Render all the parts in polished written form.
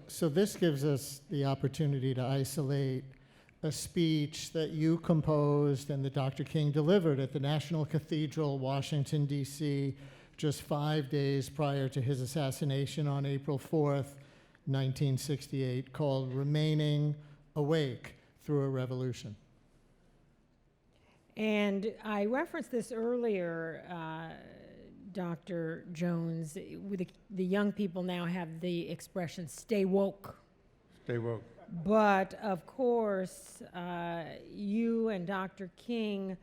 So this gives us the opportunity to isolate a speech that you composed and that Dr. King delivered at the National Cathedral, Washington, D.C., just 5 days prior to his assassination on April 4th, 1968, called Remaining Awake Through a Revolution. And I referenced this earlier, Dr. Jones. With the young people now have the expression, stay woke. Stay woke. But of course, you and Dr. King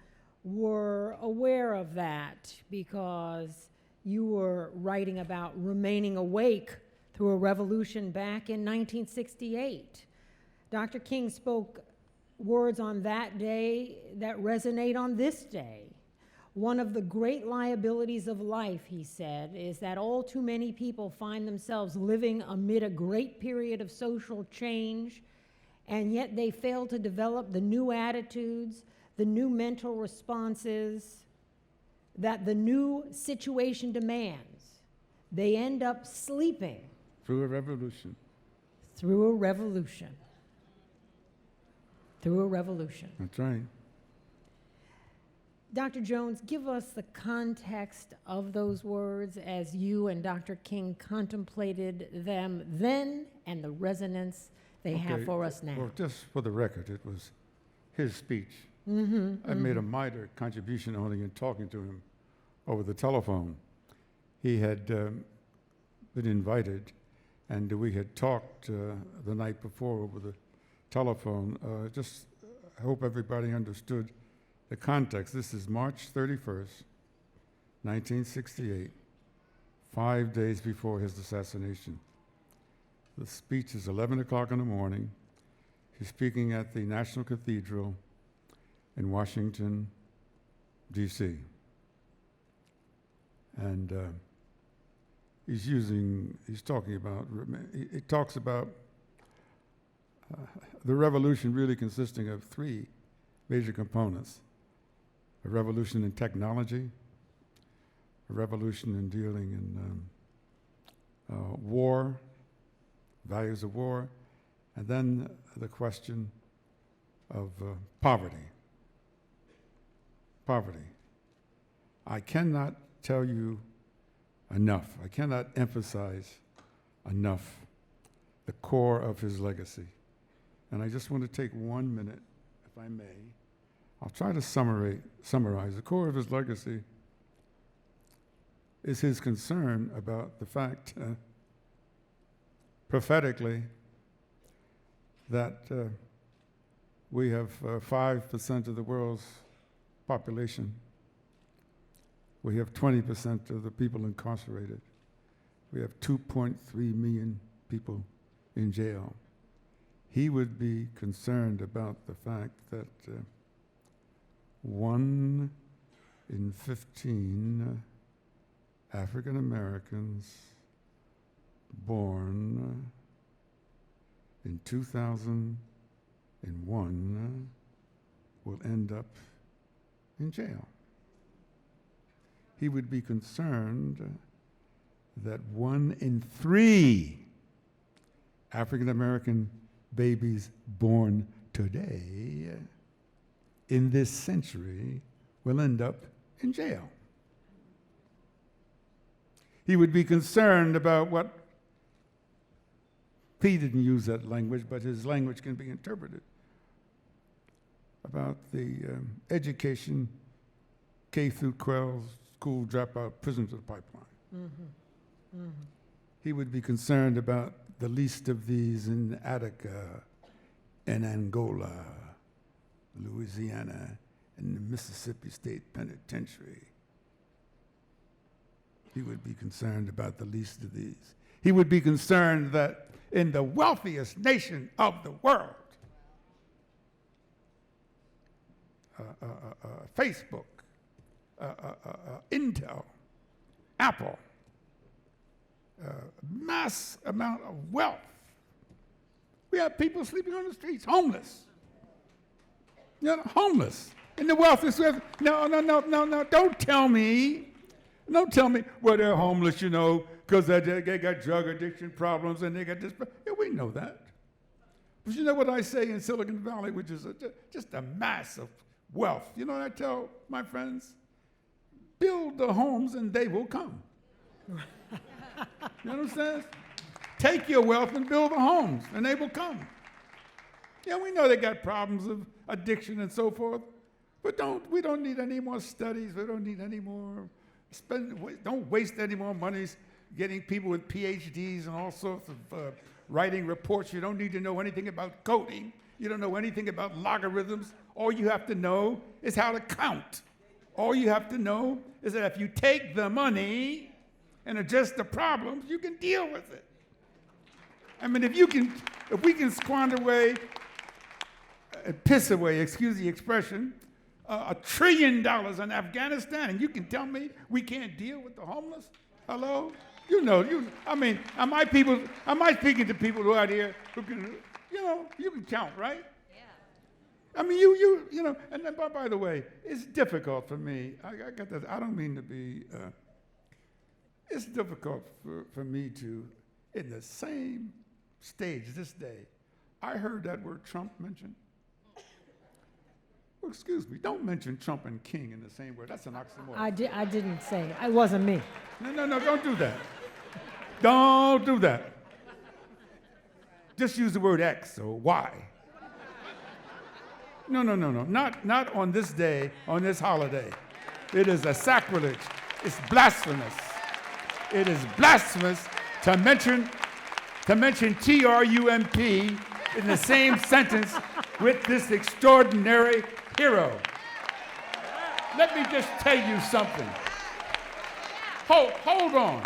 were aware of that because you were writing about remaining awake through a revolution back in 1968. Dr. King spoke words on that day that resonate on this day. One of the great liabilities of life, he said, is that all too many people find themselves living amid a great period of social change, and yet they fail to develop the new attitudes, the new mental responses that the new situation demands. They end up sleeping. Through a revolution. Through a revolution. Through a revolution. That's right. Dr. Jones, give us the context of those words as you and Dr. King contemplated them then and the resonance they have for us now. Well, just for the record, it was his speech. I made a minor contribution only in talking to him over the telephone. He had been invited, and we had talked the night before over the telephone. I hope everybody understood the context. This is March 31st, 1968, 5 days before his assassination. The speech is 11 o'clock in the morning. He's speaking at the National Cathedral in Washington, D.C. And he's talking about, he talks about the revolution really consisting of three major components: a revolution in technology, a revolution in dealing in war, values of war, and then the question of poverty. Poverty. I cannot tell you enough, I cannot emphasize enough the core of his legacy. And I just want to take 1 minute, if I may. I'll try to summarize. The core of his legacy is his concern about the fact, prophetically, that we have 5% of the world's population. We have 20% of the people incarcerated. We have 2.3 million people in jail. He would be concerned about the fact that 1 in 15 African Americans born in 2001 will end up in jail. He would be concerned that 1 in 3 African American babies born today in this century will end up in jail. He would be concerned about what, he didn't use that language, but his language can be interpreted, about the education, K through 12, school dropout, prison to the pipeline. He would be concerned about the least of these in Attica, in Angola, Louisiana, and the Mississippi State Penitentiary. He would be concerned about the least of these. He would be concerned that in the wealthiest nation of the world, Facebook, Intel, Apple, mass amount of wealth. We have people sleeping on the streets, homeless. You know, homeless. In the wealthiest. No, don't tell me. Don't tell me, well, they're homeless, because they got drug addiction problems and they got this. Yeah, we know that. But you know what I say in Silicon Valley, which is just a mass of wealth. You know what I tell my friends? Build the homes and they will come. You understand? Take your wealth and build the homes and they will come. Yeah, we know they got problems of addiction and so forth, but we don't need any more studies. We don't need any more don't waste any more money getting people with PhDs and all sorts of writing reports. You don't need to know anything about coding. You don't know anything about logarithms. All you have to know is how to count. All you have to know is that if you take the money and adjust the problems, you can deal with it. I mean, if we can squander away, piss away, excuse the expression, $1 trillion in Afghanistan, and you can tell me we can't deal with the homeless? Hello? I mean, am I speaking to people who are out here who can, you can count, right? Yeah. I mean, you know, and then, by the way, it's difficult for me. I got that. I don't mean to be, it's difficult for me to, in the same stage this day, I heard that word Trump mentioned. Well, excuse me, don't mention Trump and King in the same word. That's an oxymoron. I didn't say it. It wasn't me. No, don't do that. Don't do that. Just use the word X or Y. No. Not on this day, on this holiday. It is a sacrilege. It's blasphemous. It is blasphemous to mention Trump in the same sentence with this extraordinary hero. Let me just tell you something. Hold on.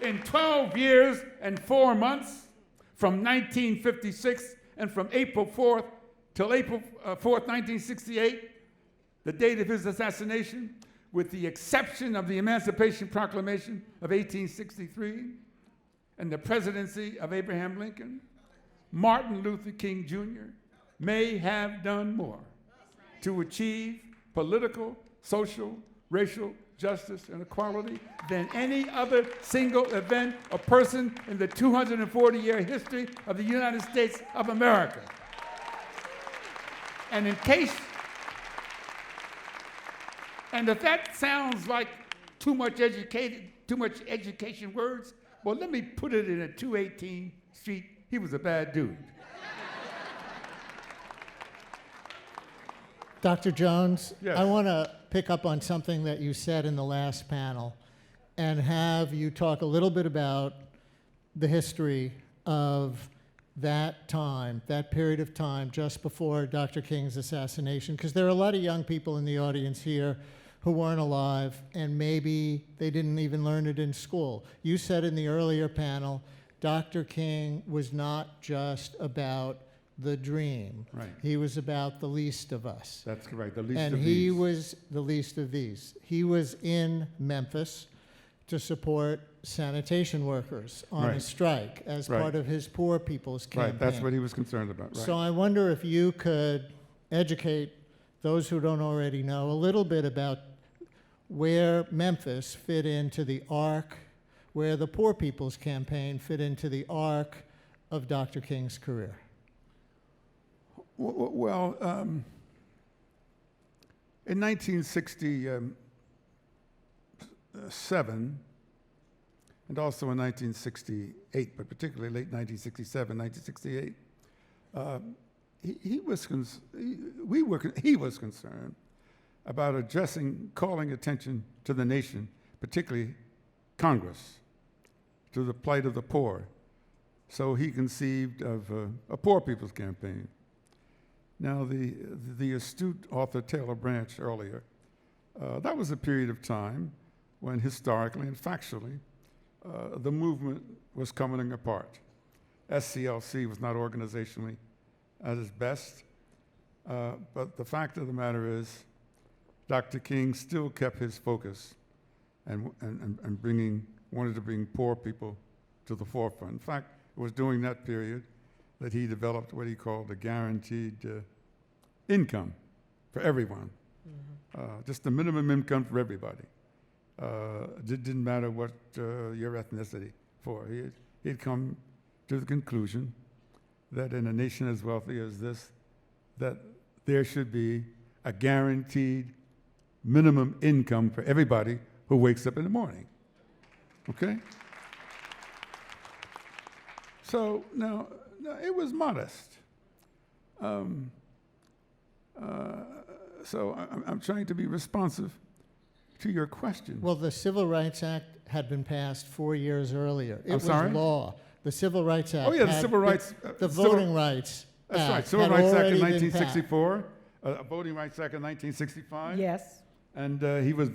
In 12 years and 4 months, from 1956 and from April 4th till April 4th, 1968, the date of his assassination, with the exception of the Emancipation Proclamation of 1863 and the presidency of Abraham Lincoln, Martin Luther King Jr. may have done more to achieve political, social, racial justice and equality than any other single event or person in the 240-year history of the United States of America. And if that sounds like too much education words, well, let me put it in a 218 Street. He was a bad dude. Dr. Jones, Yes. I want to pick up on something that you said in the last panel and have you talk a little bit about the history of that time, that period of time just before Dr. King's assassination, because there are a lot of young people in the audience here who weren't alive and maybe they didn't even learn it in school. You said in the earlier panel, Dr. King was not just about the dream. Right. He was about the least of us. That's correct, the least And of he these. was the least of these. He was in Memphis to support sanitation workers on a Right. strike as Right. part of his poor people's campaign. Right, that's what he was concerned about, right. So I wonder if you could educate those who don't already know a little bit about where Memphis fit into the arc, where the Poor People's Campaign fit into the arc of Dr. King's career. Well, in 1967, and also in 1968, but particularly late 1967, 1968, he was concerned about calling attention to the nation, particularly Congress, to the plight of the poor. So he conceived of a Poor People's Campaign. Now, the astute author Taylor Branch earlier, that was a period of time when historically and factually the movement was coming apart. SCLC was not organizationally at its best, but the fact of the matter is Dr. King still kept his focus and wanted to bring poor people to the forefront. In fact, it was during that period that he developed what he called a guaranteed income for everyone, just a minimum income for everybody. Didn't matter what your ethnicity for. He'd come to the conclusion that in a nation as wealthy as this, that there should be a guaranteed minimum income for everybody who wakes up in the morning. Okay? So now it was modest. So I'm trying to be responsive to your question. Well, the Civil Rights Act had been passed 4 years earlier. It was sorry? law. The Civil Rights Act. Oh, yeah, the had Civil Rights. The Civil- Voting Rights That's Act right. Civil had Rights Act already in been passed. 1964, Voting Rights Act in 1965. Yes. And he was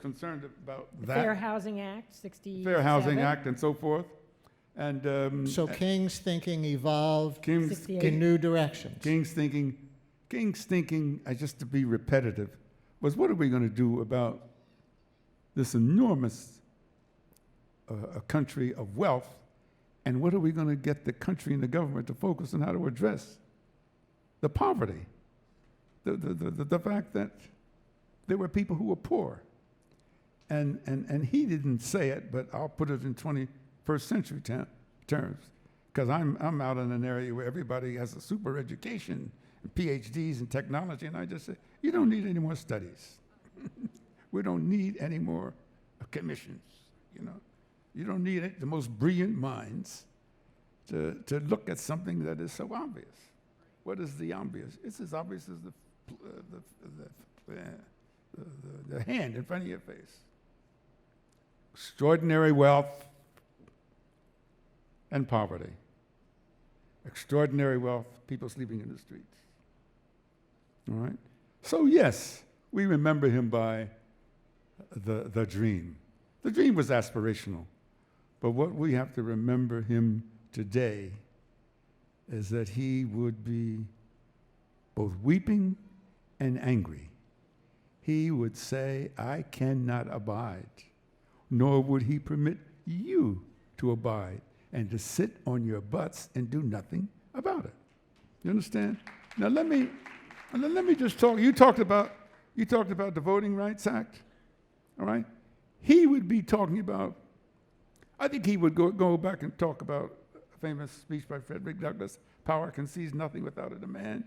concerned about that. Fair Housing Act, 67. Fair Housing Act and so forth. And So King's thinking evolved King's, 68. in new directions. King's thinking, just to be repetitive, was what are we going to do about this enormous a country of wealth, and what are we going to get the country and the government to focus on how to address the poverty, the fact that there were people who were poor. And he didn't say it, but I'll put it in 21st century terms, because I'm out in an area where everybody has a super education, and PhDs in technology, and I just say, you don't need any more studies. We don't need any more commissions, you know. You don't need the most brilliant minds to look at something that is so obvious. What is the obvious? It's as obvious as the hand in front of your face. Extraordinary wealth and poverty. Extraordinary wealth, people sleeping in the streets. All right? So yes, we remember him by the dream. The dream was aspirational. But what we have to remember him today is that he would be both weeping and angry. He would say, I cannot abide, nor would he permit you to abide and to sit on your butts and do nothing about it. You understand? Now let me just talk. You talked about the Voting Rights Act, all right? He would be talking about, I think he would go back and talk about a famous speech by Frederick Douglass, power conceives nothing without a demand.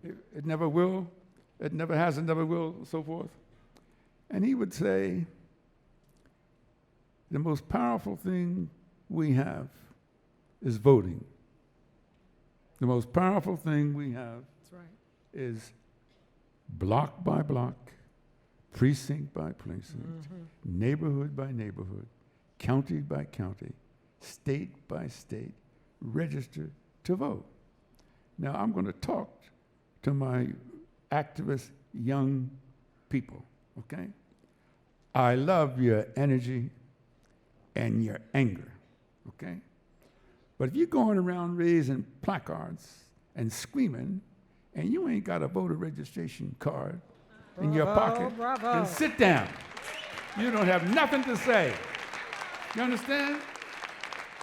It never will, it never has and never will, so forth. And he would say, the most powerful thing we have is voting. The most powerful thing we have That's right. is block by block, precinct by precinct, neighborhood by neighborhood, county by county, state by state, register to vote. Now, I'm going to talk to my activist young people, okay? I love your energy and your anger, okay? But if you're going around raising placards and screaming, and you ain't got a voter registration card in your pocket, then sit down. You don't have nothing to say. You understand?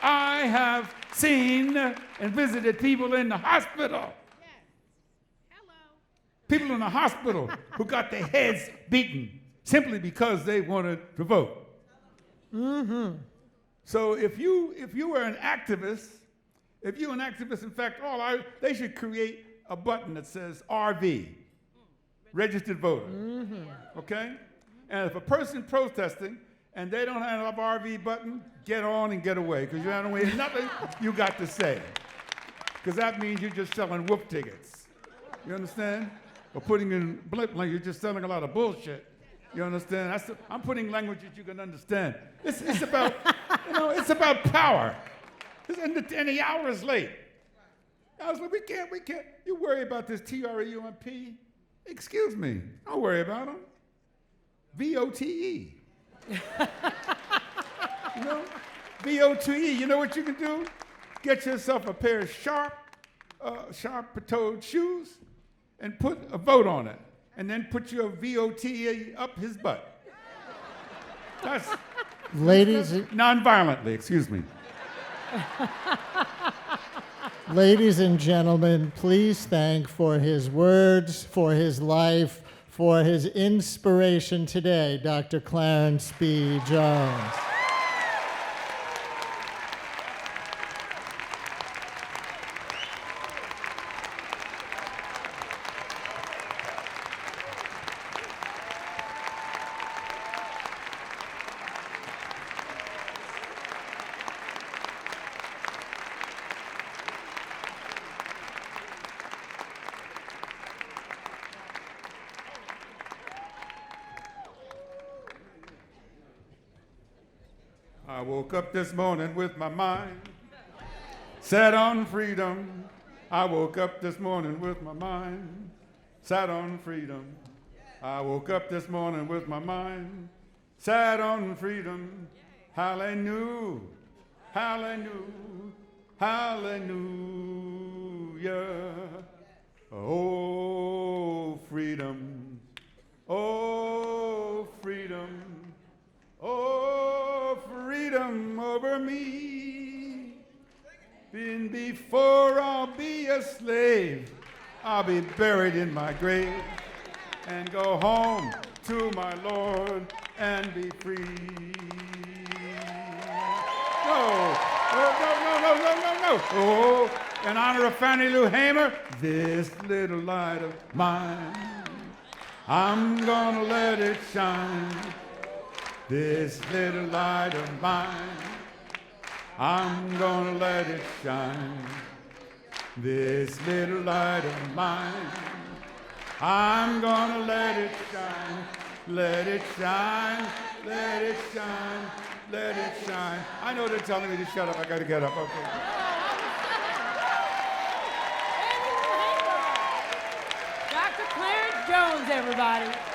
I have seen and visited people in the hospital. Yes. Hello. People in the hospital who got their heads beaten simply because they wanted to vote. Mm-hmm. So if you were an activist, in fact, they should create a button that says RV, registered voter. Mm-hmm. Okay? And if a person protesting and they don't have an RV button, get on and get away, because you don't have nothing you got to say. Because that means you're just selling whoop tickets. You understand? Or putting in blip, like you're just selling a lot of bullshit. You understand? I'm putting language that you can understand. It's about, it's about power. And the hour is late. I was like, we can't. You worry about this TREUMP? Excuse me. Don't worry about them. VOTE. VOTE. You know what you can do? Get yourself a pair of sharp-toed shoes and put a vote on it. And then put your VOTE up his butt. That's non-violently, excuse me. Ladies and gentlemen, please thank for his words, for his life, for his inspiration today, Dr. Clarence B. Jones. I woke up this morning with my mind set on freedom. I woke up this morning with my mind set on freedom. I woke up this morning with my mind set on freedom. Hallelujah, hallelujah, hallelujah. Oh, freedom, oh, freedom, oh, freedom over me. Been before I'll be a slave, I'll be buried in my grave and go home to my Lord and be free. No, no, no, no, no, no, no, no. Oh, in honor of Fannie Lou Hamer, this little light of mine, I'm gonna let it shine. This little light of mine, I'm gonna let it shine. This little light of mine, I'm gonna let it shine. Let it shine, let it shine, let it shine. I know they're telling me to shut up. I gotta get up. Okay. Dr. Clarence Jones, everybody.